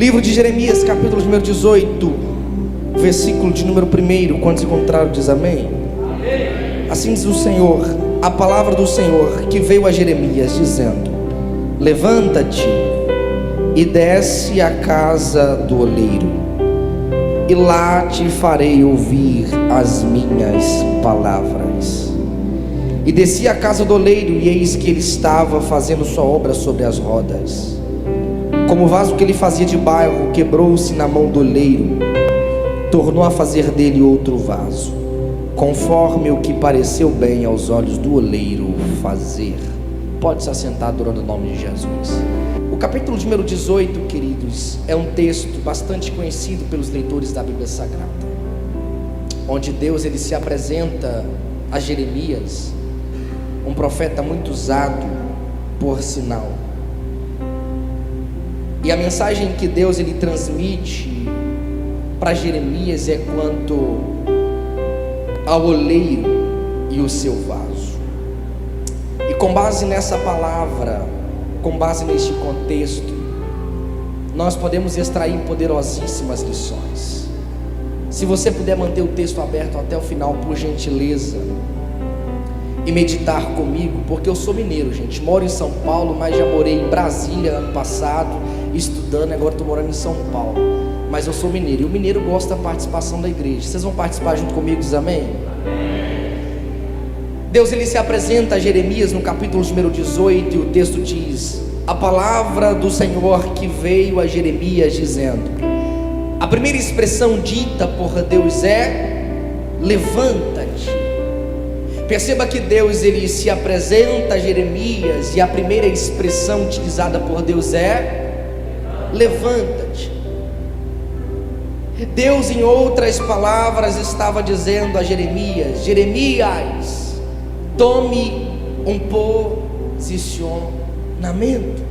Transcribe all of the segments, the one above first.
Livro de Jeremias, capítulo número 18, versículo de número 1. Quando se encontrar, diz amém. Assim diz o Senhor, a palavra do Senhor que veio a Jeremias, dizendo: levanta-te e desce à casa do oleiro, e lá te farei ouvir as minhas palavras. E desci à casa do oleiro, e eis que ele estava fazendo sua obra sobre as rodas. Como o vaso que ele fazia de barro quebrou-se na mão do oleiro, tornou a fazer dele outro vaso, conforme o que pareceu bem aos olhos do oleiro fazer. Pode se assentar durante o nome de Jesus. O capítulo número 18, queridos, é um texto bastante conhecido pelos leitores da Bíblia Sagrada, onde Deus ele se apresenta a Jeremias, um profeta muito usado, por sinal. E a mensagem que Deus ele transmite para Jeremias é quanto ao oleiro e o seu vaso. E com base nessa palavra, com base neste contexto, nós podemos extrair poderosíssimas lições. Se você puder manter o texto aberto até o final, por gentileza, e meditar comigo, porque eu sou mineiro, gente, moro em São Paulo, mas já morei em Brasília ano passado, estudando, agora estou morando em São Paulo, mas eu sou mineiro, e o mineiro gosta da participação da igreja. Vocês vão participar junto comigo, diz amém? Deus ele se apresenta a Jeremias no capítulo número 18, e o texto diz: a palavra do Senhor que veio a Jeremias, dizendo. A primeira expressão dita por Deus é: levanta-te. Perceba que Deus ele se apresenta a Jeremias, e a primeira expressão utilizada por Deus é: levanta-te. Deus, em outras palavras, estava dizendo a Jeremias: Jeremias, tome um posicionamento.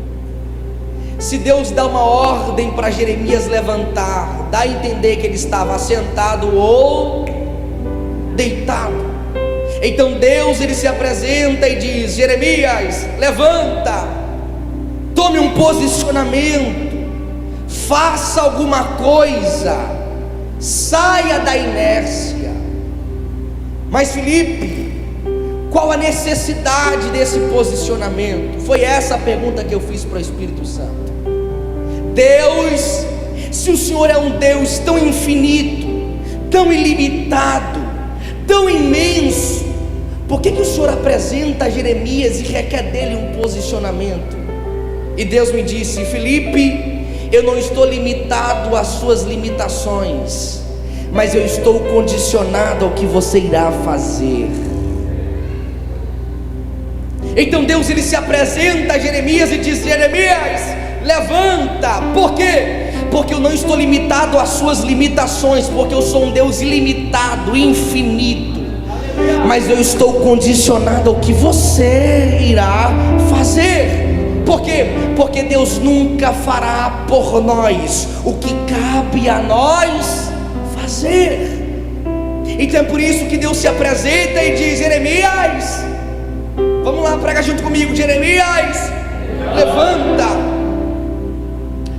Se Deus dá uma ordem para Jeremias levantar, dá a entender que ele estava sentado ou deitado. Então Deus ele se apresenta e diz: Jeremias, levanta, tome um posicionamento, faça alguma coisa, saia da inércia. Mas Felipe, qual a necessidade desse posicionamento? Foi essa a pergunta que eu fiz para o Espírito Santo. Deus, se o Senhor é um Deus tão infinito, tão ilimitado, tão imenso, por que o Senhor apresenta a Jeremias e requer dele um posicionamento? E Deus me disse: Felipe, eu não estou limitado às suas limitações, mas eu estou condicionado ao que você irá fazer. Então Deus ele se apresenta a Jeremias e diz: Jeremias, levanta. Por quê? Porque eu não estou limitado às suas limitações, porque eu sou um Deus ilimitado, infinito, mas eu estou condicionado ao que você irá fazer. Por quê? Porque Deus nunca fará por nós o que cabe a nós fazer. Então é por isso que Deus se apresenta e diz: Jeremias, vamos lá, prega junto comigo. Jeremias, levanta.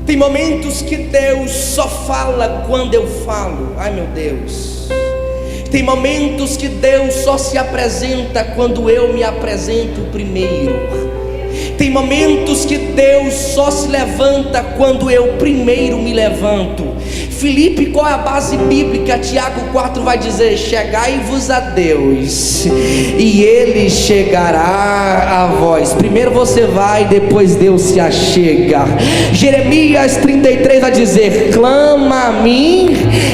Tem momentos que Deus só fala quando eu falo. Ai meu Deus. Tem momentos que Deus só se apresenta quando eu me apresento primeiro. Tem momentos que Deus só se levanta quando eu primeiro me levanto. Filipe, qual é a base bíblica? Tiago 4 vai dizer: chegai-vos a Deus e Ele chegará a vós. Primeiro você vai, depois Deus se achega. Jeremias 33 vai dizer: clama a mim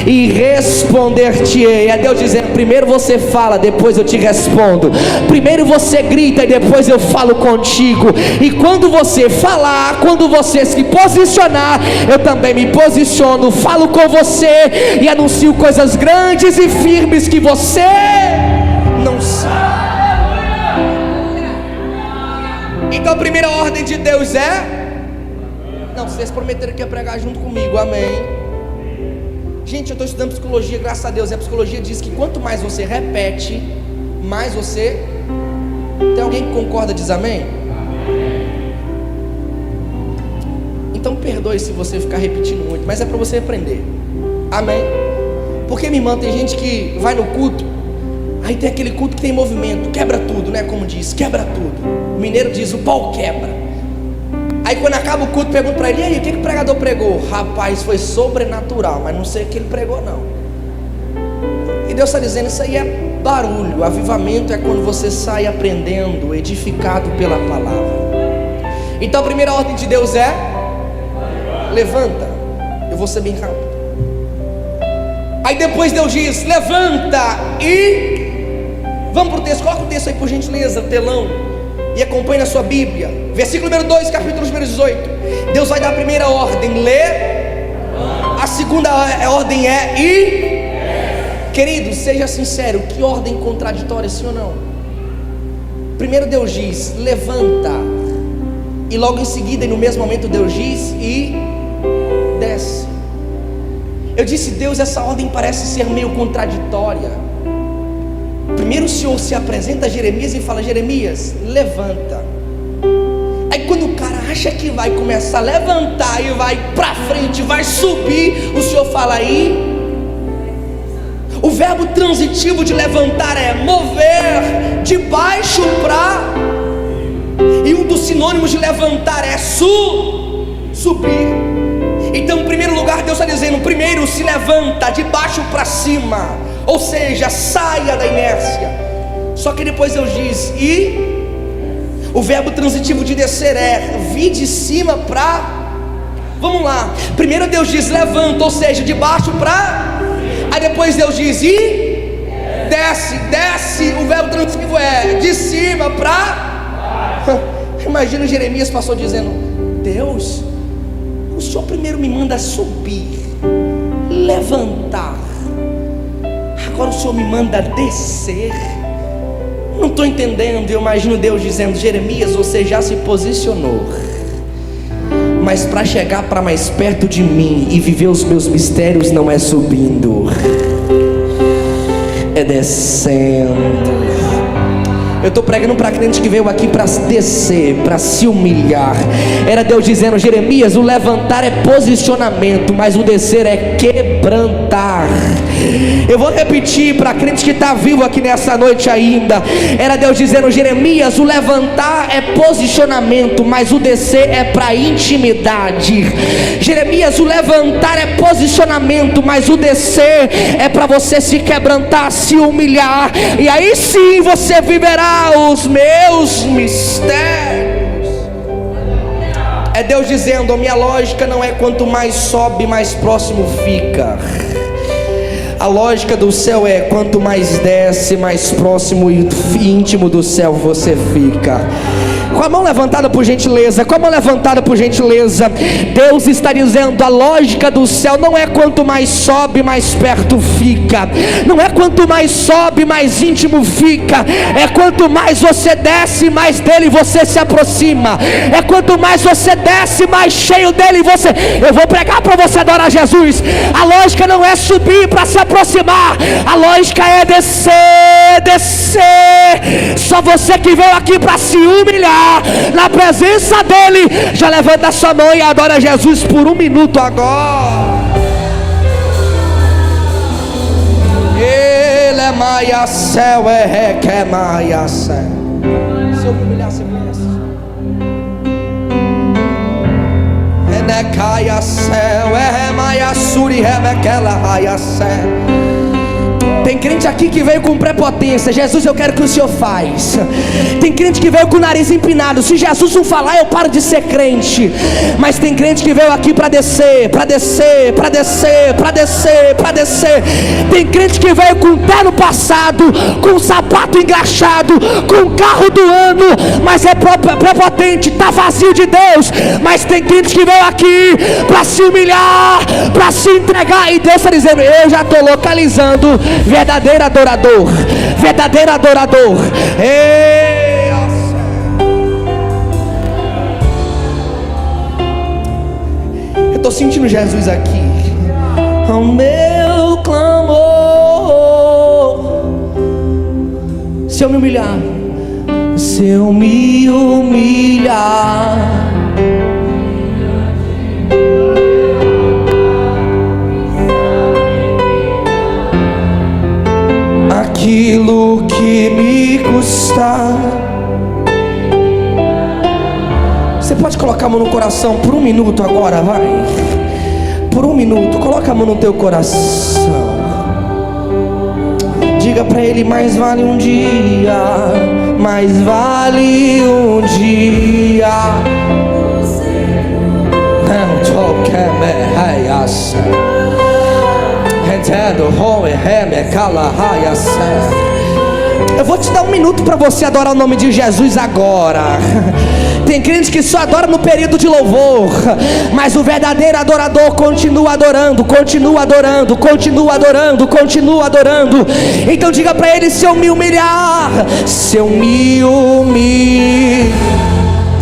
e responder-te-ei. É Deus dizendo: primeiro você fala, depois eu te respondo. Primeiro você grita e depois eu falo contigo. E quando você falar, quando você se posicionar, eu também me posiciono, falo com você e anuncio coisas grandes e firmes que você não sabe. Então a primeira ordem de Deus é: não, vocês prometeram que ia pregar junto comigo, amém. Gente, eu estou estudando psicologia, graças a Deus. E a psicologia diz que quanto mais você repete, mais você... Tem alguém que concorda, diz amém? Então perdoe se você ficar repetindo muito, mas é para você aprender. Amém? Porque, minha irmã, tem gente que vai no culto, aí tem aquele culto que tem movimento, quebra tudo, né? Como diz, quebra tudo. O mineiro diz, o pau quebra. Aí quando acaba o culto, pergunta para ele, e aí, o que o pregador pregou? Rapaz, foi sobrenatural, mas não sei o que ele pregou não. E Deus está dizendo, isso aí é barulho. Avivamento é quando você sai aprendendo, edificado pela palavra. Então a primeira ordem de Deus é: levanta. Eu vou ser bem rápido. Aí depois Deus diz: levanta e... Vamos para o texto, coloca o texto aí por gentileza, telão, e acompanhe na sua Bíblia. Versículo número 2, capítulo número 18. Deus vai dar a primeira ordem, lê. A segunda ordem é e... Querido, seja sincero, que ordem contraditória, sim ou não? Primeiro Deus diz, levanta. E logo em seguida, e no mesmo momento Deus diz, e desce. Eu disse, Deus, essa ordem parece ser meio contraditória. Primeiro o Senhor se apresenta a Jeremias e fala, Jeremias, levanta. Aí quando o cara acha que vai começar a levantar e vai para frente, vai subir, o Senhor fala aí. O verbo transitivo de levantar é mover de baixo para... E um dos sinônimos de levantar é subir. Então, em primeiro lugar, Deus está dizendo, primeiro se levanta de baixo para cima, ou seja, saia da inércia. Só que depois Deus diz, e o verbo transitivo de descer é vir de cima para... Vamos lá, primeiro Deus diz levanta, ou seja, de baixo para... Aí depois Deus diz e desce, o verbo transitivo é de cima para... Imagina Jeremias passou dizendo, Deus, o Senhor primeiro me manda subir, levantar, agora o Senhor me manda descer. Não estou entendendo. Eu imagino Deus dizendo, Jeremias, você já se posicionou, mas para chegar para mais perto de mim e viver os meus mistérios não é subindo, é descendo. Eu estou pregando para crente que veio aqui para descer, para se humilhar. Era Deus dizendo, Jeremias, o levantar é posicionamento, mas o descer é quebrantar. Eu vou repetir para crente que está vivo aqui nessa noite ainda. Era Deus dizendo, Jeremias, o levantar é posicionamento, mas o descer é para intimidade. Jeremias, o levantar é posicionamento, mas o descer é para você se quebrantar, se humilhar, e aí sim você viverá os meus mistérios. É Deus dizendo, a minha lógica não é quanto mais sobe, mais próximo fica. A lógica do céu é quanto mais desce, mais próximo e íntimo do céu você fica. Com a mão levantada por gentileza, com a mão levantada por gentileza. Deus está dizendo, a lógica do céu não é quanto mais sobe, mais perto fica. Não é quanto mais sobe, mais íntimo fica. É quanto mais você desce, mais dele você se aproxima. É quanto mais você desce, mais cheio dele você... Eu vou pregar para você adorar Jesus. A lógica não é subir para se aproximar. A lógica é descer, descer. Só você que veio aqui para se humilhar na presença dele, já levanta a sua mão e adora Jesus por um minuto agora. Ele é maia céu, é que é maia céu. Se eu me humilhar, você conhece. É caia céu, é maia suri, é aquela raia céu. Tem crente aqui que veio com prepotência. Jesus, eu quero que o Senhor faz. Tem crente que veio com o nariz empinado. Se Jesus não falar, eu paro de ser crente. Mas tem crente que veio aqui para descer, para descer, para descer, para descer, para descer. Tem crente que veio com o pé no passado, com o sapato engraxado, com o carro do ano, mas é prepotente, está vazio de Deus. Mas tem crente que veio aqui para se humilhar, para se entregar. E Deus está dizendo, eu já estou localizando verdadeiro adorador, verdadeiro adorador. Eu estou sentindo Jesus aqui. O meu clamor, se eu me humilhar, se eu me humilhar custar. Você pode colocar a mão no coração por um minuto agora, vai. Por um minuto, coloca a mão no teu coração. Diga para ele: mais vale um dia, mais vale um dia. Eu vou te dar um minuto para você adorar o nome de Jesus agora. Tem crente que só adora no período de louvor, mas o verdadeiro adorador continua adorando, continua adorando, continua adorando, continua adorando. Então diga para ele: se eu me humilhar, se eu me humilhar.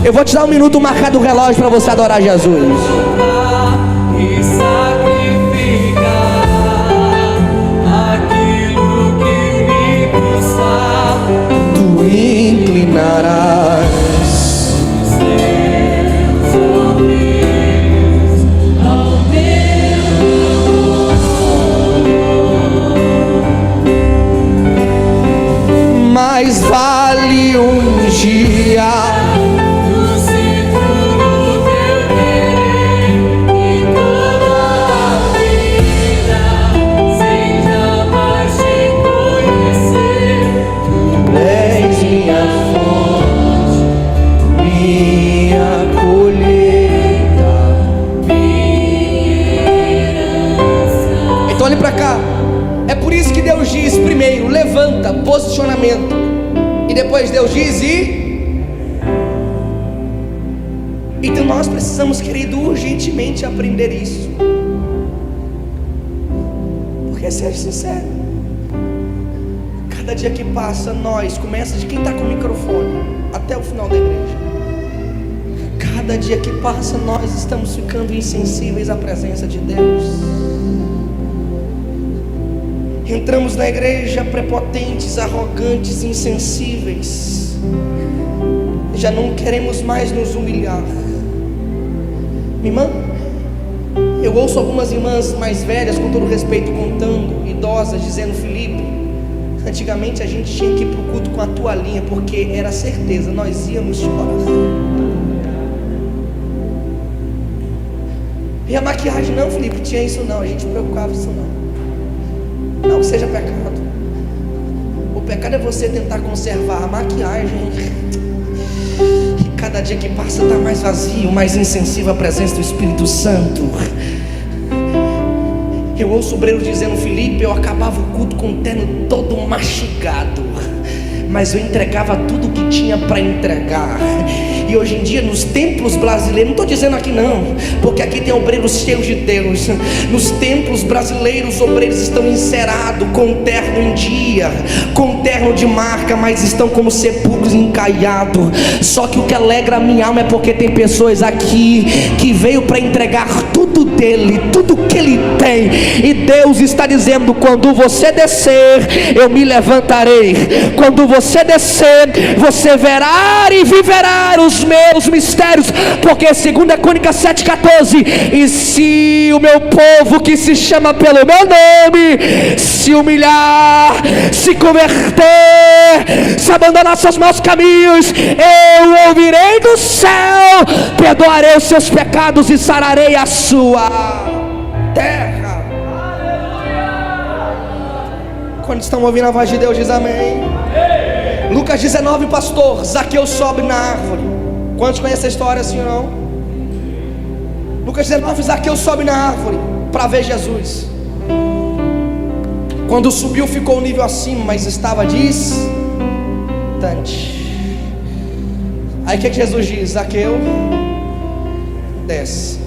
Eu vou te dar um minuto marcado o relógio para você adorar Jesus. E sacrificar aquilo que me custar, Tu inclinarás os teus ouvidos ao meu. mais vale um dia. Olhe para cá. É por isso que Deus diz primeiro: levanta, posicionamento. E depois Deus diz: e. Então nós precisamos, querido, urgentemente aprender isso. Porque, seja sincero, cada dia que passa, nós, começa de quem está com o microfone até o final da igreja, cada dia que passa nós estamos ficando insensíveis à presença de Deus. Entramos na igreja prepotentes, arrogantes, insensíveis. Já não queremos mais nos humilhar. Minha irmã, eu ouço algumas irmãs mais velhas, com todo respeito, contando, idosas, dizendo: Felipe, antigamente a gente tinha que ir para o culto com a toalhinha, porque era certeza, nós íamos chorar. E a maquiagem? Não, Felipe, tinha isso não, a gente não preocupava isso não. Não que seja pecado. O pecado é você tentar conservar a maquiagem, e cada dia que passa está mais vazio, mais insensível à presença do Espírito Santo. Eu ouço obreiros dizendo: Felipe, eu acabava o culto com o terno todo mastigado, mas eu entregava tudo que tinha para entregar. E hoje em dia nos templos brasileiros, não estou dizendo aqui não, porque aqui tem obreiros cheios de Deus. Nos templos brasileiros, obreiros estão encerados, com terno em dia, com terno de marca, mas estão como sepulcros encaiados. Só que o que alegra a minha alma é porque tem pessoas aqui que veio para entregar tudo dele, tudo que ele tem. E Deus está dizendo: quando você descer, eu me levantarei. Quando você descer, você verá e viverá os meus mistérios, porque segundo a Crônicas 7,14: e se o meu povo que se chama pelo meu nome se humilhar, se converter, se abandonar seus maus caminhos, eu ouvirei do céu, perdoarei os seus pecados e sararei a sua terra. Quando estão ouvindo a voz de Deus, diz amém. Lucas 19, pastor, Zaqueu sobe na árvore. Quantos conhecem a história, sim ou não? Lucas 19, Zaqueu sobe na árvore para ver Jesus. Quando subiu, ficou um nível acima, mas estava distante. Aí o que Jesus diz? Zaqueu, desce.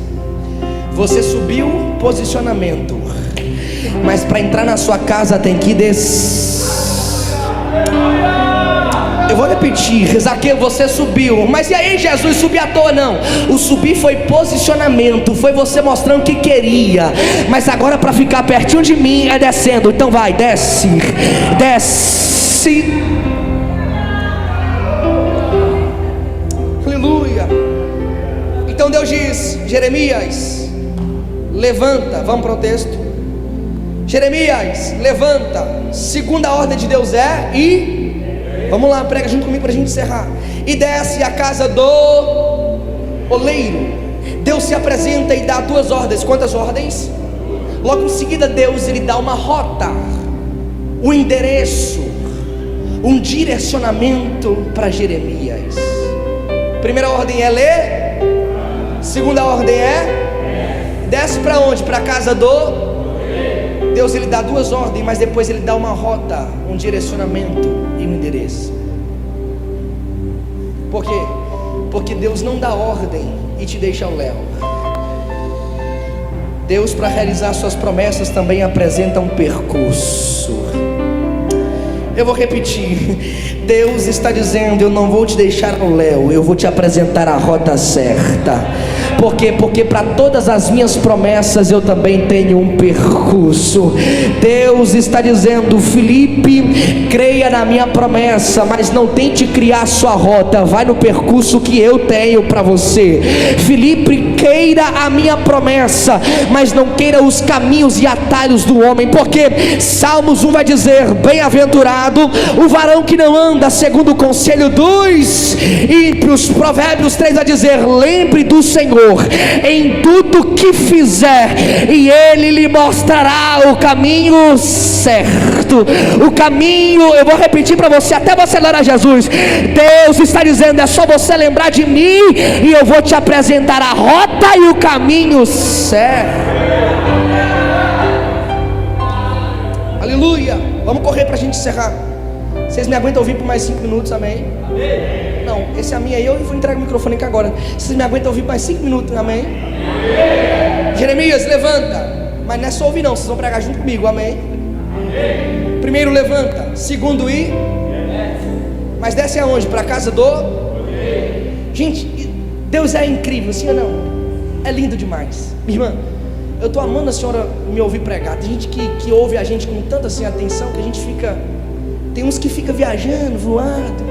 Você subiu, posicionamento, mas para entrar na sua casa tem que descer. Eu vou repetir: Zaqueu, você subiu, mas e aí, Jesus, subir à toa? Não, o subir foi posicionamento, foi você mostrando o que queria. Mas agora, para ficar pertinho de mim, é descendo. Então vai, desce, desce. Aleluia. Então Deus diz: Jeremias, levanta. Vamos para o texto. Jeremias, levanta. Segunda ordem de Deus é: e Vamos lá, prega junto comigo para a gente encerrar. E desce à casa do oleiro. Deus se apresenta e dá duas ordens. Quantas ordens? Logo em seguida Deus ele dá uma rota, um endereço, um direcionamento para Jeremias. Primeira ordem é ler. Segunda ordem é desce para onde? Para a casa do Deus. Ele dá duas ordens, mas depois ele dá uma rota, um direcionamento e um endereço. Por quê? Porque Deus não dá ordem e te deixa ao léu. Deus, para realizar suas promessas, também apresenta um percurso. Eu vou repetir. Deus está dizendo: eu não vou te deixar ao léu, eu vou te apresentar a rota certa. Por quê? Porque para todas as minhas promessas eu também tenho um percurso. Deus está dizendo: Felipe, creia na minha promessa, mas não tente criar sua rota, vai no percurso que eu tenho para você. Felipe, queira a minha promessa, mas não queira os caminhos e atalhos do homem, porque Salmos 1 vai dizer: bem-aventurado o varão que não anda segundo o conselho dos ímpios. Provérbios 3 vai dizer: lembre do Senhor em tudo que fizer, e Ele lhe mostrará o caminho certo. O caminho, eu vou repetir para você até você ler a Jesus. Deus está dizendo: é só você lembrar de mim e eu vou te apresentar a rota e o caminho certo. Aleluia. Vamos correr para a gente encerrar. Vocês me aguentam ouvir por mais 5 minutos, amém? Amém. Não, esse é a minha aí, eu vou entregar o microfone aqui agora. Vocês me aguentam ouvir por mais 5 minutos, amém? Amém. Jeremias, levanta. Mas não é só ouvir não, vocês vão pregar junto comigo, amém? Amém. Primeiro levanta, segundo ir. Mas desce aonde? Para a casa do? Gente, Deus é incrível, sim ou não? É lindo demais. Minha irmã, eu estou amando a senhora me ouvir pregar. Tem gente que ouve a gente com tanta assim, atenção que a gente fica... Tem uns que fica viajando, voando,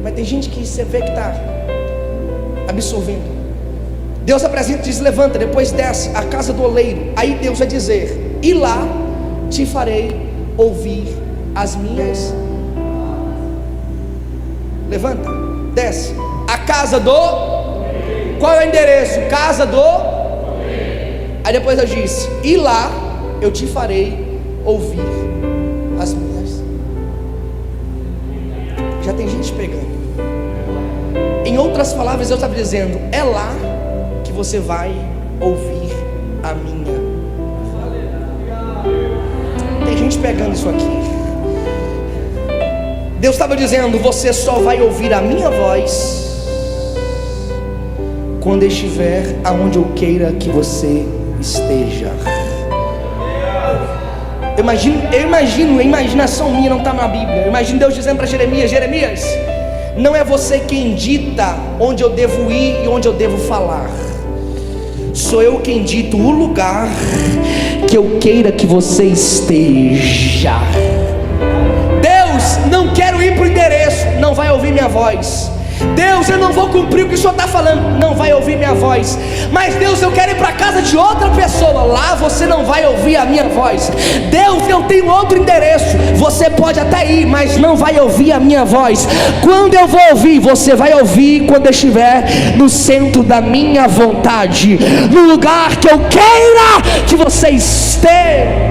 mas tem gente que você vê que está absorvendo. Deus apresenta e diz: levanta, depois desce à casa do oleiro. Aí Deus vai dizer: e lá te farei ouvir as minhas. Levanta, desce a casa do. Qual é o endereço? Casa do. Aí depois eu disse: e lá eu te farei ouvir as minhas. Já tem gente pegando. Em outras palavras, Deus estava dizendo: é lá que você vai ouvir a minha. Tem gente pegando isso aqui. Deus estava dizendo: você só vai ouvir a minha voz quando estiver aonde eu queira que você esteja. A imaginação minha não está na Bíblia. Eu imagino Deus dizendo para Jeremias: Jeremias, não é você quem dita onde eu devo ir e onde eu devo falar. Sou eu quem dito o lugar que eu queira que você esteja. Deus, não quero ir para o endereço, não vai ouvir minha voz. Deus, eu não vou cumprir o que o Senhor está falando, não vai ouvir minha voz. Mas Deus, eu quero ir para a casa de outra pessoa, lá você não vai ouvir a minha voz. Deus, eu tenho outro endereço, você pode até ir, mas não vai ouvir a minha voz. Quando eu vou ouvir, você vai ouvir quando eu estiver no centro da minha vontade, no lugar que eu queira que você esteja.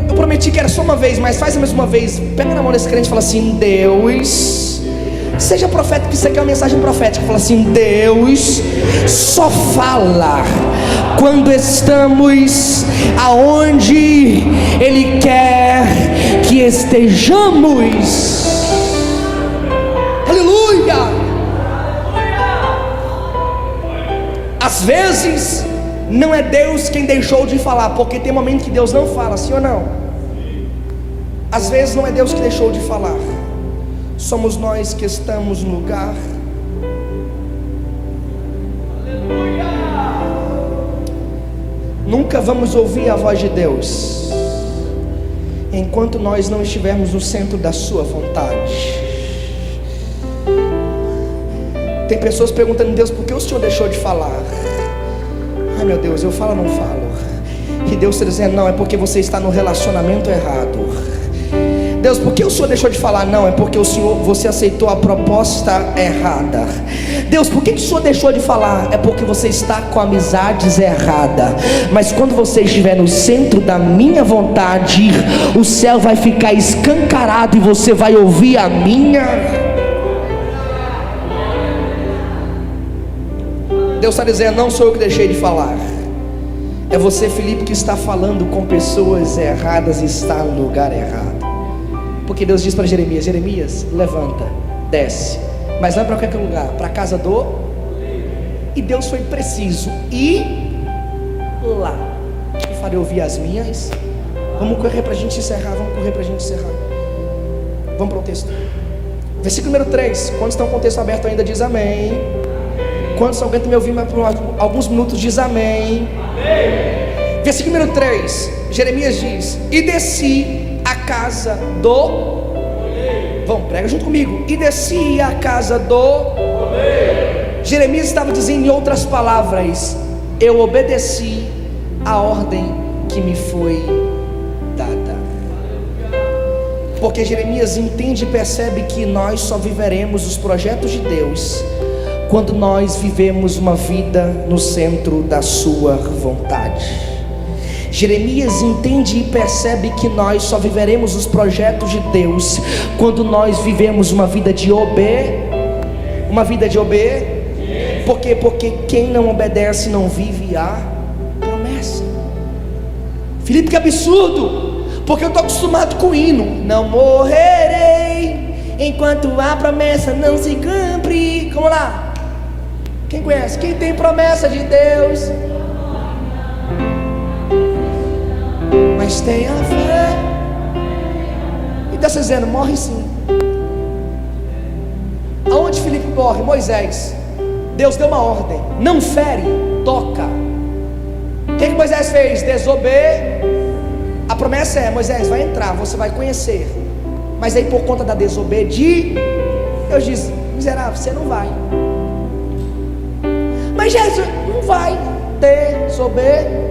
Eu prometi que era só uma vez, mas faz a mesma vez. Pega na mão desse crente e fala assim: Deus, seja profeta, que isso aqui é uma mensagem profética. Fala assim: Deus só fala quando estamos aonde Ele quer que estejamos. Aleluia. Às vezes não é Deus quem deixou de falar, porque tem momento que Deus não fala, sim ou não? Às vezes não é Deus que deixou de falar, somos nós que estamos no lugar. Aleluia. Nunca vamos ouvir a voz de Deus enquanto nós não estivermos no centro da sua vontade. Tem pessoas perguntando: Deus, por que o Senhor deixou de falar? Ai meu Deus, eu falo ou não falo? E Deus está dizendo: não, é porque você está no relacionamento errado. Deus, por que o Senhor deixou de falar? Não, é porque você aceitou a proposta errada. Deus, por que o Senhor deixou de falar? É porque você está com amizades erradas. Mas quando você estiver no centro da minha vontade, o céu vai ficar escancarado e você vai ouvir a minha. Deus está dizendo, não sou eu que deixei de falar. É você, Felipe, que está falando com pessoas erradas e está no lugar errado. Porque Deus diz para Jeremias: Jeremias, levanta, desce, mas não é para qualquer lugar, para a casa do. E Deus foi preciso ir lá. E farei ouvir as minhas. Vamos correr para a gente encerrar. Vamos para o texto. Versículo número 3. Quantos estão com o texto aberto ainda, diz amém. Quantos aguentam me ouvir por alguns minutos, diz amém. Versículo número 3. Jeremias diz: e desci a casa do. Vamos, prega junto comigo. E desci a casa do. Jeremias estava dizendo, em outras palavras, eu obedeci a ordem que me foi dada. Porque Jeremias entende e percebe que nós só viveremos os projetos de Deus quando nós vivemos uma vida no centro da sua vontade. Jeremias entende e percebe que nós só viveremos os projetos de Deus quando nós vivemos uma vida de Por quê? Porque quem não obedece não vive a promessa. Felipe, que absurdo, porque eu estou acostumado com o hino: não morrerei enquanto a promessa não se cumpre. Vamos lá, quem conhece? Quem tem promessa de Deus? Mas tenha fé. E está dizendo, morre sim. Aonde Filipe morre? Moisés. Deus deu uma ordem: não fere, toca. O que Moisés fez? A promessa é: Moisés vai entrar, você vai conhecer. Mas aí por conta da desobediência, Deus diz: miserável, você não vai. Mas Jesus não vai desobedecer.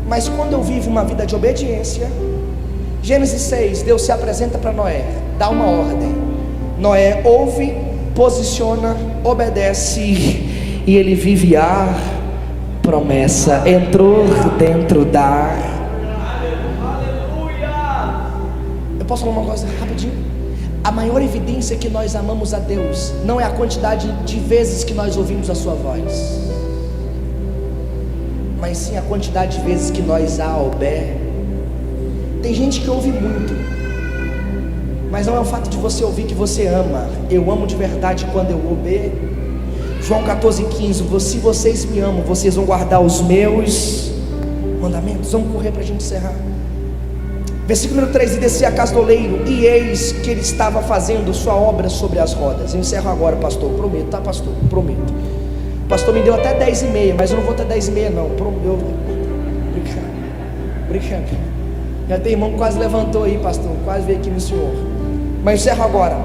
Mas quando eu vivo uma vida de obediência, Gênesis 6, Deus se apresenta para Noé, dá uma ordem. Noé ouve, posiciona, obedece, e ele vive a promessa. Entrou dentro da. Eu posso falar uma coisa rapidinho? A maior evidência que nós amamos a Deus não é a quantidade de vezes que nós ouvimos a sua voz, mas sim a quantidade de vezes que nós a obedecemos. Tem gente que ouve muito, mas não é o fato de você ouvir que você ama. Eu amo de verdade quando eu obedeço. João 14,15: se vocês me amam, vocês vão guardar os meus mandamentos. Vamos correr para a gente encerrar. Versículo número 3: e desci a casa do oleiro, e eis que ele estava fazendo sua obra sobre as rodas. Eu encerro agora, pastor, prometo, tá, pastor? Prometo. O pastor me deu até 10h30, mas eu não vou até 10h30 não. Brincando. Já tem irmão que quase levantou aí, pastor, quase veio aqui no senhor. Mas encerro agora.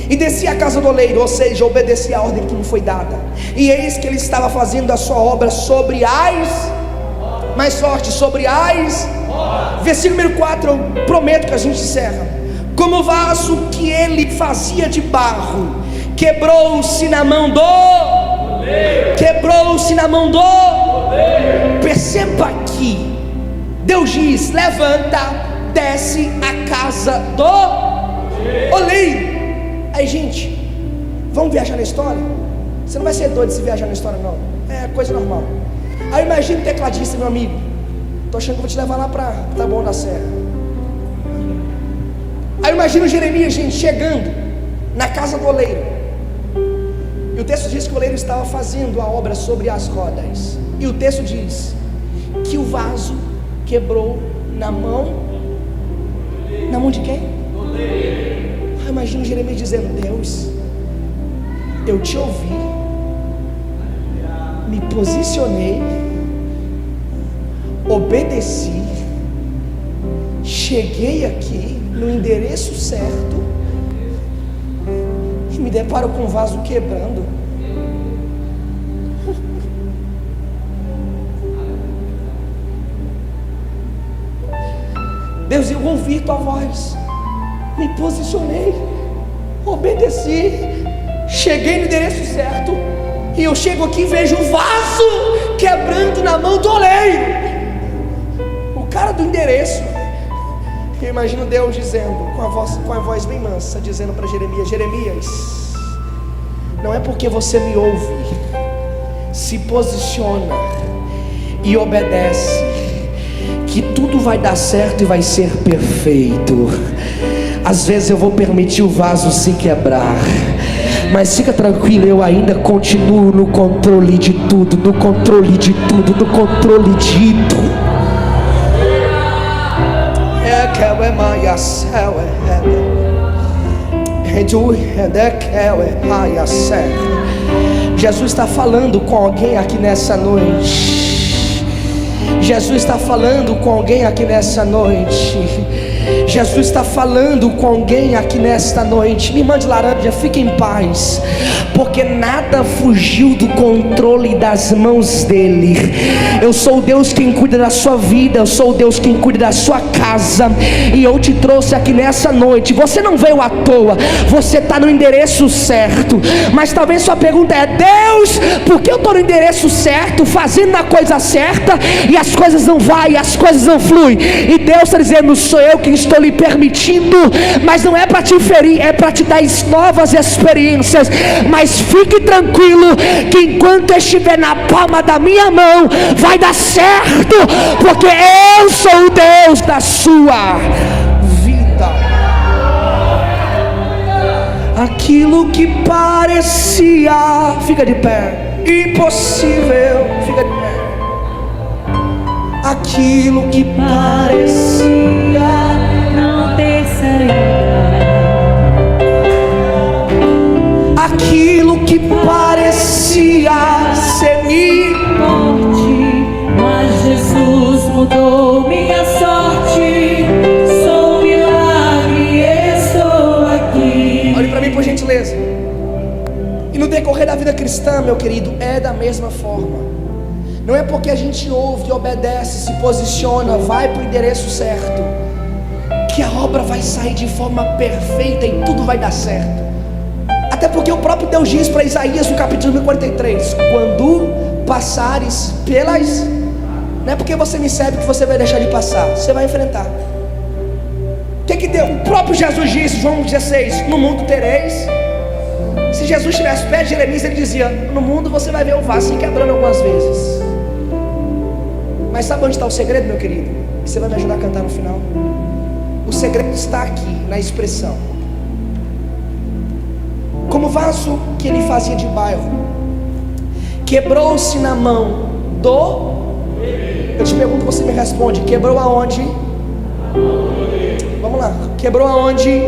E desci a casa do oleiro, ou seja, obedeci a ordem que me foi dada. E eis que ele estava fazendo a sua obra sobre as. Mais forte, sobre as. Versículo número 4, eu prometo que a gente encerra. Como o vaso que ele fazia de barro, quebrou-se na mão do. Perceba aqui, Deus diz: levanta, desce a casa do oleiro. Aí, gente, vamos viajar na história? Você não vai ser doido se viajar na história, não. É coisa normal. Aí imagina o tecladista, meu amigo. Tô achando que vou te levar lá para Taboão da Serra. Aí imagina o Jeremias, gente, chegando na casa do oleiro. E o texto diz que o oleiro estava fazendo a obra sobre as rodas. E o texto diz que o vaso quebrou na mão. Na mão de quem? Do oleiro. Aí imagina o Jeremias dizendo: Deus, eu te ouvi, me posicionei, obedeci, cheguei aqui no endereço certo e me deparo com o vaso quebrando. Deus, eu ouvi tua voz, me posicionei, obedeci, cheguei no endereço certo, e eu chego aqui e vejo o vaso quebrando na mão do oleiro, o cara do endereço. Eu imagino Deus dizendo, com a voz bem mansa, dizendo para Jeremias: Jeremias, não é porque você me ouve, se posiciona e obedece, que tudo vai dar certo e vai ser perfeito. Às vezes eu vou permitir o vaso se quebrar, mas fica tranquilo, eu ainda continuo no controle de tudo, no controle de tudo, no controle de tudo. Jesus está falando com alguém aqui nessa noite. Jesus está falando com alguém aqui nessa noite. Jesus está falando com alguém aqui nesta noite. Me mande laranja, fique em paz, porque nada fugiu do controle das mãos dele. Eu sou o Deus quem cuida da sua vida, eu sou o Deus quem cuida da sua casa, e eu te trouxe aqui nessa noite. Você não veio à toa, você está no endereço certo. Mas talvez sua pergunta é: Deus, por que eu estou no endereço certo, fazendo a coisa certa, e as coisas não vai, as coisas não fluem? E Deus está dizendo: sou eu quem estou lhe permitindo, mas não é para te ferir, é para te dar novas experiências. Mas fique tranquilo, que enquanto eu estiver na palma da minha mão, vai dar certo, porque eu sou o Deus da sua vida. Aquilo que parecia, fica de pé, impossível, fica de pé. Aquilo que parecia não ter saída, aquilo que parecia morte, mas Jesus mudou minha sorte. Sou um milagre, estou aqui. Olhe para mim, por gentileza. E no decorrer da vida cristã, meu querido, é da mesma forma. Não é porque a gente ouve, obedece, se posiciona, vai para o endereço certo, que a obra vai sair de forma perfeita e tudo vai dar certo. Até porque o próprio Deus diz para Isaías no capítulo 43: quando passares pelas... Não é porque você me serve que você vai deixar de passar, você vai enfrentar. O que Deus, o próprio Jesus disse, João 16: no mundo tereis. Se Jesus estivesse perto de Jeremias, ele dizia: no mundo você vai ver o vaso se quebrando algumas vezes. Mas sabe onde está o segredo, meu querido? Que você vai me ajudar a cantar no final. O segredo está aqui, na expressão. Como o vaso que ele fazia de barro quebrou-se na mão do... Eu te pergunto, você me responde: quebrou aonde? Vamos lá, quebrou aonde?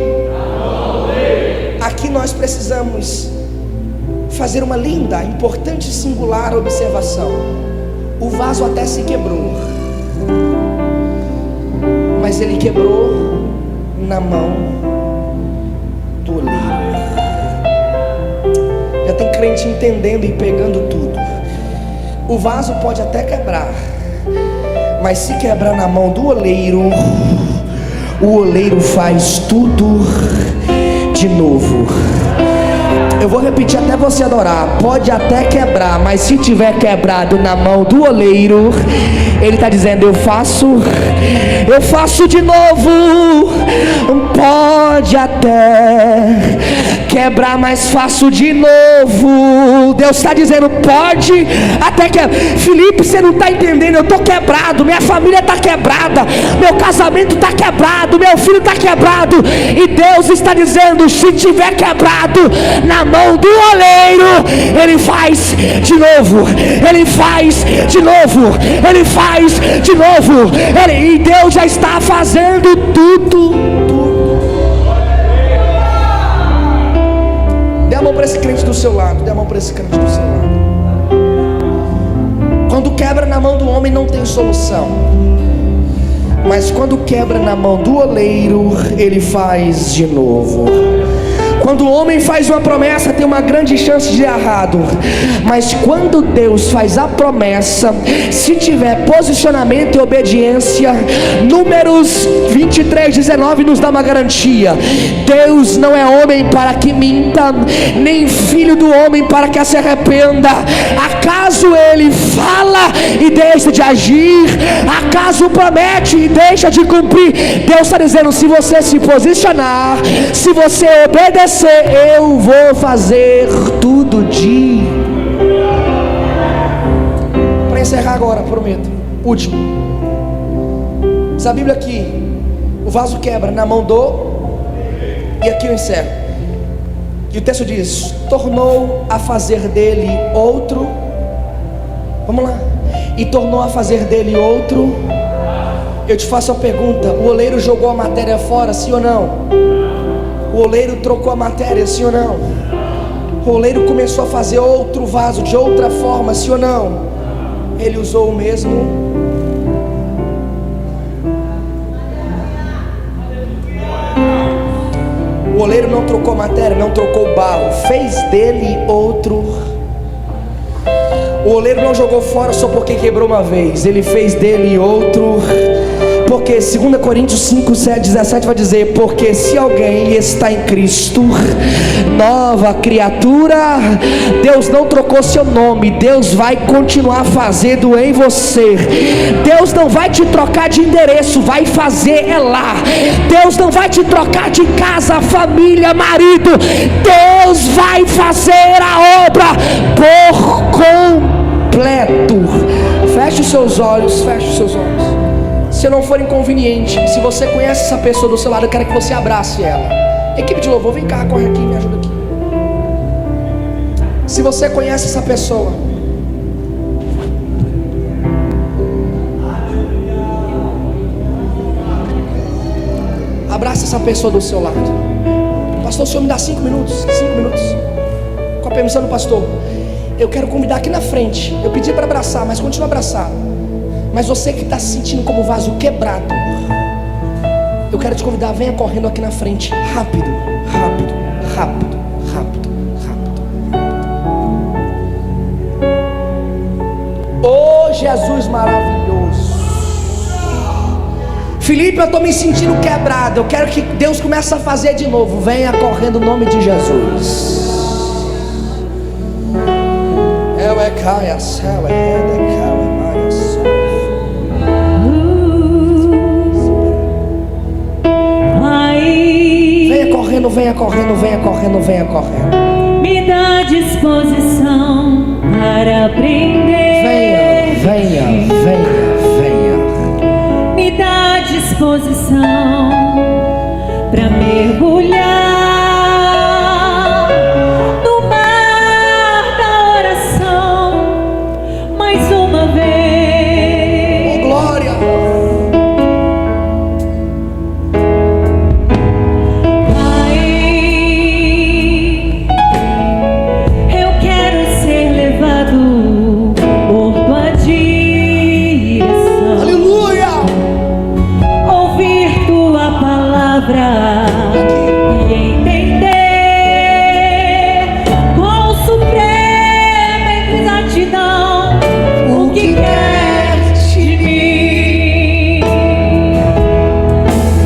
Aqui nós precisamos fazer uma linda, importante e singular observação. O vaso até se quebrou, mas ele quebrou na mão do oleiro. Já tem crente entendendo e pegando tudo. O vaso pode até quebrar, mas se quebrar na mão do oleiro, o oleiro faz tudo de novo. Eu vou repetir até você adorar. Pode até quebrar, mas se tiver quebrado na mão do oleiro, ele está dizendo: eu faço de novo. Pode até quebrar, mas faço de novo. Deus está dizendo: pode até quebrar. Felipe, você não está entendendo, eu estou quebrado, minha família está quebrada, meu casamento está quebrado, meu filho está quebrado. E Deus está dizendo: se tiver quebrado na mão do oleiro, ele faz de novo, ele faz de novo, ele faz de novo. E Deus já está fazendo tudo. Dê a mão para esse crente do seu lado, dê a mão para esse crente do seu lado. Quando quebra na mão do homem não tem solução, mas quando quebra na mão do oleiro, ele faz de novo. Quando o homem faz uma promessa, tem uma grande chance de dar errado. Mas quando Deus faz a promessa, se tiver posicionamento e obediência, Números 23:19 nos dá uma garantia. Deus não é homem para que minta, nem filho do homem para que se arrependa. Acaso ele fala e deixa de agir? Acaso promete e deixa de cumprir? Deus está dizendo: se você se posicionar, se você obedecer, eu vou fazer tudo de. Para encerrar agora, prometo, último. Diz a Bíblia que o vaso quebra na mão do, e aqui eu encerro. E o texto diz: tornou a fazer dele outro. Vamos lá. E tornou a fazer dele outro. Eu te faço a pergunta: o oleiro jogou a matéria fora, sim ou não? O oleiro trocou a matéria, sim ou não? O oleiro começou a fazer outro vaso de outra forma, sim ou não? Ele usou o mesmo. O oleiro não trocou a matéria, não trocou o barro, fez dele outro. O oleiro não jogou fora só porque quebrou uma vez, ele fez dele outro. Porque 2 Coríntios 5:17 vai dizer: porque se alguém está em Cristo, nova criatura. Deus não trocou seu nome, Deus vai continuar fazendo em você. Deus não vai te trocar de endereço, vai fazer é lá. Deus não vai te trocar de casa, família, marido. Deus vai fazer a obra por completo. Feche os seus olhos, feche os seus olhos. Se não for inconveniente, se você conhece essa pessoa do seu lado, eu quero que você abrace ela. Equipe de louvor, vem cá, corre aqui, me ajuda aqui. Se você conhece essa pessoa, abraça essa pessoa do seu lado. Pastor, o senhor me dá 5 minutos? 5 minutos. Com a permissão do pastor, eu quero convidar aqui na frente. Eu pedi para abraçar, mas continua abraçado. Mas você que está se sentindo como vaso quebrado, eu quero te convidar, venha correndo aqui na frente. Rápido, rápido, rápido, rápido, rápido. Oh, Jesus maravilhoso. Felipe, eu estou me sentindo quebrado. Eu quero que Deus comece a fazer de novo. Venha correndo no nome de Jesus. Venha correndo, venha correndo, venha correndo. Me dá disposição para aprender. Venha. Me dá disposição para mergulhar no mar da oração mais uma vez. Oh, glória. E entender com suprema exatidão o que queres de mim.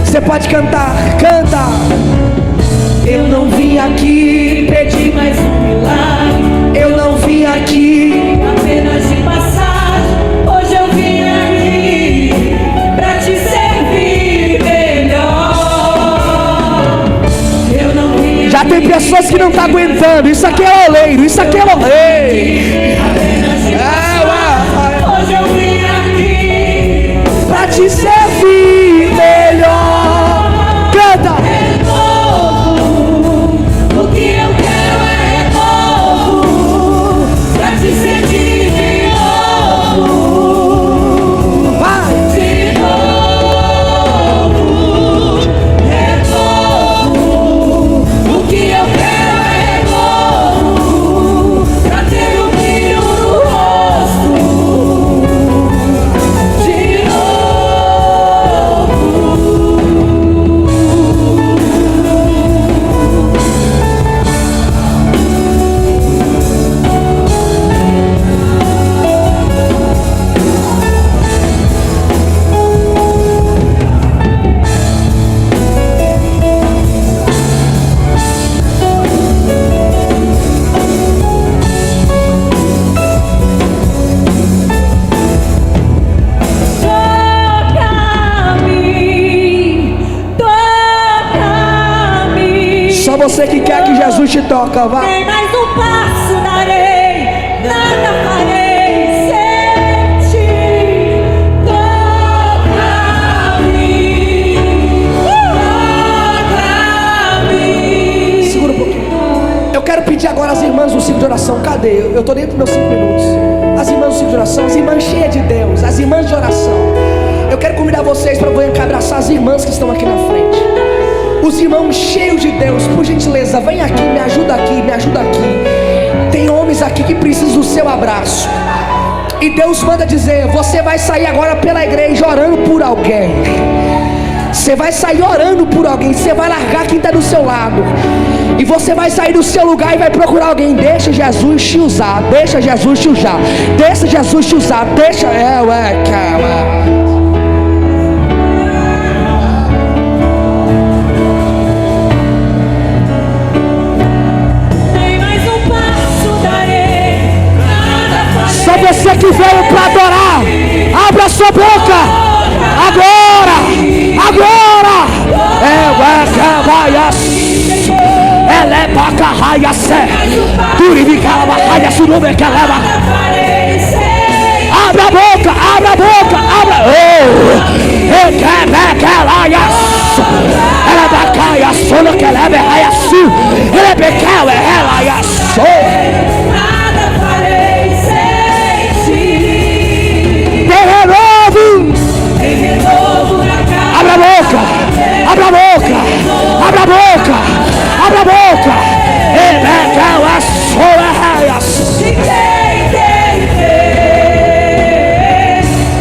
Você pode cantar, canta. Eu não vim aqui pedir mais um milagre. Eu não vim aqui apenas de passagem. Hoje eu vim aqui pra te servir melhor. Já tem pessoas que não estão aguentando. Isso aqui é oleiro, isso aqui é oleiro. Hoje eu vim aqui pra te servir melhor. Canta. É novo, o que eu quero é novo, pra te servir de novo. Vai. De novo, é novo, o que eu quero é novo, pra ter o que toca, vai. Nem mais um passo darei, nada farei sem ti. Toca-me. Segura um pouquinho. Eu quero pedir agora às irmãs do ciclo de oração. Cadê? Eu estou dentro dos meus 5 minutos. As irmãs do ciclo de oração, as irmãs cheias de Deus, as irmãs de oração. Eu quero convidar vocês para vir cá abraçar as irmãs que estão aqui na frente. Os irmãos cheios de Deus, por gentileza, vem aqui, me ajuda aqui, me ajuda aqui. Tem homens aqui que precisam do seu abraço. E Deus manda dizer: você vai sair agora pela igreja orando por alguém. Você vai sair orando por alguém. Você vai largar quem está do seu lado. E você vai sair do seu lugar e vai procurar alguém. Deixa Jesus te usar. Deixa Jesus te usar. Deixa Jesus te usar. Deixa. Calma. Você que veio para adorar, abra sua boca agora, agora. Ela é bacarraia, turibicala, bacarraia, surume, que leva. Abra a boca, abra a boca, abra. Ela bacaia, solo que leva, raia, su. Ela é becala, ela é só. Abra a boca, abra a boca, abra a boca, abra a boca.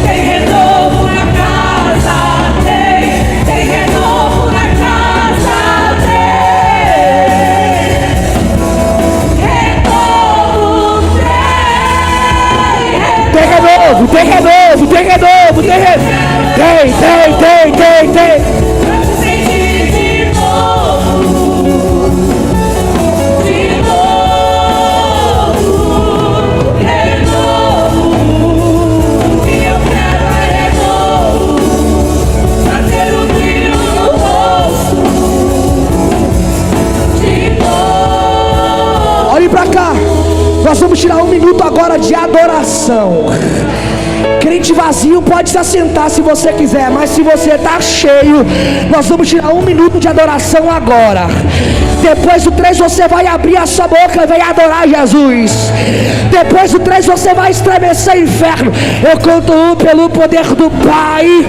Tem renovo na casa, tem renovo na casa, tem renovo, tem renovo, tem renovo, tem renovo. Tem. Olhe pra cá. Nós vamos tirar 1 minuto agora de adoração. Crente vazio pode se assentar se você quiser, mas se você está cheio, nós vamos tirar 1 minuto de adoração agora. Depois do 3 você vai abrir a sua boca e vai adorar Jesus. Depois do 3 você vai estremecer o inferno. Eu conto 1 pelo poder do Pai.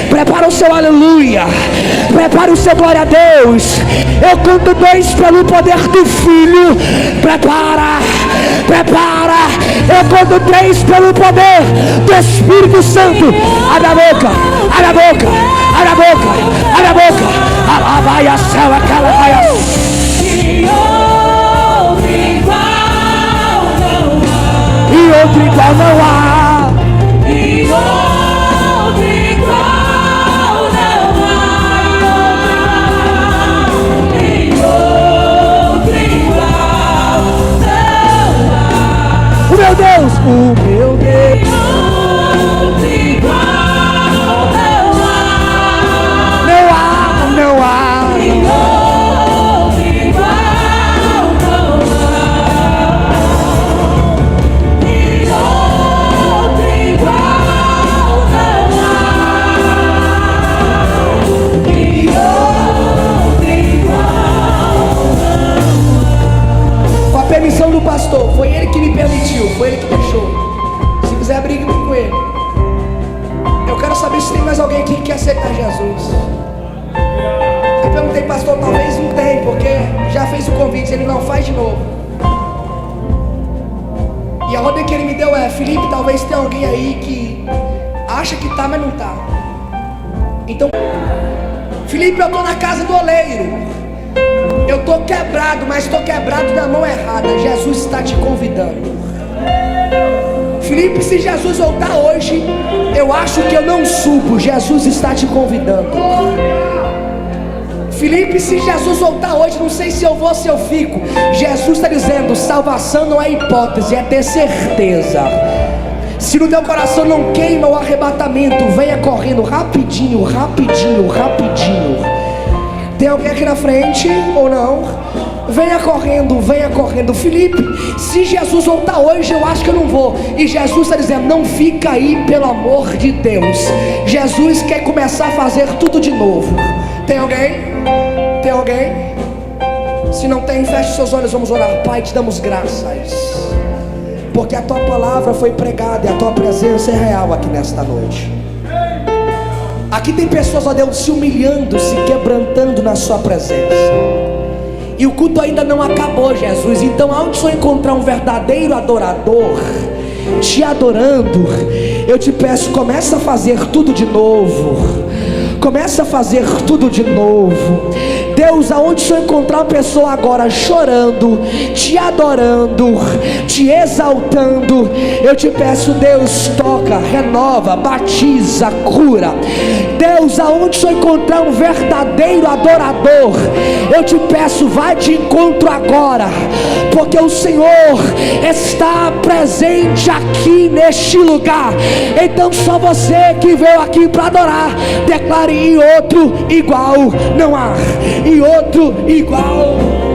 Prepara o seu aleluia. Prepara o seu glória a Deus. Eu conto 2 pelo poder do Filho. Prepara. Eu conto 3 pelo poder do Espírito Santo. Abre a boca, abre a boca, abre a boca, abre a boca. Vai a céu, aquela vai a céu. E outro igual não há. O meu Deus, o meu Deus. Não há. Com a permissão do pastor, foi ele que me permitiu, foi ele que deixou. Se quiser, brigue com ele. Eu quero saber se tem mais alguém aqui que quer aceitar Jesus. Eu perguntei, pastor, talvez não tem, porque já fez o convite. Ele não faz de novo. E a ordem que ele me deu é: Felipe, talvez tenha alguém aí que acha que tá, mas não tá. Então, Felipe, eu tô na casa do oleiro. Eu tô quebrado, mas tô quebrado na mão errada. Jesus está te convidando. Felipe, se Jesus voltar hoje, eu acho que eu não subo. Jesus está te convidando. Felipe, se Jesus voltar hoje, não sei se eu vou, se eu fico. Jesus está dizendo: salvação não é hipótese, é ter certeza. Se no teu coração não queima o arrebatamento, venha correndo rapidinho, rapidinho, rapidinho. Tem alguém aqui na frente ou não? venha correndo. Felipe, se Jesus voltar hoje, eu acho que eu não vou. E Jesus está dizendo: não fica aí, pelo amor de Deus. Jesus quer começar a fazer tudo de novo. Tem alguém? Tem alguém? Se não tem, feche seus olhos, vamos orar. Pai, te damos graças, porque a tua palavra foi pregada e a tua presença é real aqui nesta noite. Aqui tem pessoas, ó Deus, se humilhando, se quebrantando na sua presença. E o culto ainda não acabou, Jesus. Então, aonde só encontrar um verdadeiro adorador te adorando, eu te peço, começa a fazer tudo de novo. Começa a fazer tudo de novo. Deus, aonde só encontrar uma pessoa agora chorando, te adorando, te exaltando, eu te peço, Deus, toca, renova, batiza, cura. Deus, aonde só encontrar um verdadeiro adorador, eu te peço, vai de encontro agora, porque o Senhor está presente aqui neste lugar. Então só você que veio aqui para adorar, declare: e outro igual não há, e outro igual.